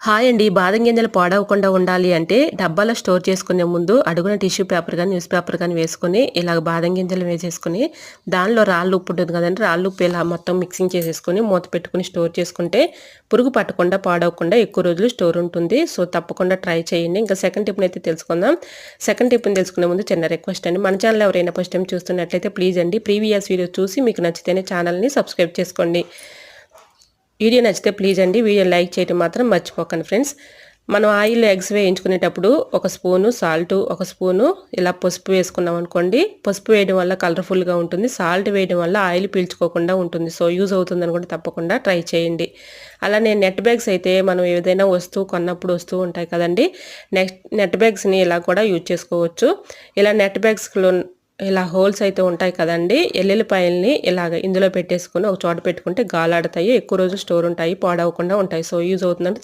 Hi అండి. బాదం గింజలు పాడవకుండా ఉండాలి అంటే డబ్బాలో స్టోర్ చేసుకునే ముందు అడుగున టిష్యూ పేపర్ గాని, న్యూస్ పేపర్ గాని వేసుకొని ఇలాగ బాదం గింజలు వేసేసుకొని దానిలో రాళ్ళు ఉప్పు ఉంటుంది కదండీ! రాళ్ళు ఉప్పు ఇలా మొత్తం మిక్సింగ్ చేసేసుకొని మూత పెట్టుకొని స్టోర్ చేసుకుంటే పురుగు పట్టకుండా, పాడవకుండా ఎక్కువ రోజులు స్టోర్ ఉంటుంది. సో, తప్పకుండా ట్రై చేయండి. ఇంకా సెకండ్ టిప్‌నైతే తెలుసుకుందాం. సెకండ్ టిప్‌ని తెలుసుకునే ముందు చిన్న రిక్వెస్ట్ అండి. మన ఛానల్ ఎవరైనా ఫస్ట్ టైమ్ చూస్తున్నట్లయితే ప్లీజ్ అండి ప్రీవియస్ వీడియో చూసి మీకు నచ్చితేనే ఛానల్‌ని సబ్స్క్రైబ్ చేసుకోండి. వీడియో నచ్చితే ప్లీజ్ అండి వీడియో లైక్ చేయడం మాత్రం మర్చిపోకండి ఫ్రెండ్స్. మనం ఆయిల్ ఎగ్స్ వేయించుకునేటప్పుడు ఒక స్పూను సాల్ట్, ఒక స్పూను ఇలా పసుపు వేసుకున్నాం అనుకోండి. పసుపు వేయడం వల్ల కలర్ఫుల్గా ఉంటుంది. సాల్ట్ వేయడం వల్ల ఆయిల్ పీల్చుకోకుండా ఉంటుంది. సో యూజ్ అవుతుందని కూడా తప్పకుండా ట్రై చేయండి. అలానే నెట్ బ్యాగ్స్ అయితే మనం ఏదైనా వస్తువు కొన్నప్పుడు వస్తూ ఉంటాయి కదండి. నెట్ బ్యాగ్స్ని ఇలా కూడా యూజ్ చేసుకోవచ్చు. ఇలా నెట్ బ్యాగ్స్లో ఇలా హోల్స్ అయితే ఉంటాయి కదండి. ఎల్లుల్లిపాయల్ని ఇలాగ ఇందులో పెట్టేసుకొని ఒక చోట పెట్టుకుంటే గాలాడతాయి. ఎక్కువ రోజులు స్టోర్ ఉంటాయి. పాడవకుండా ఉంటాయి. సో యూజ్ అవుతుందంటే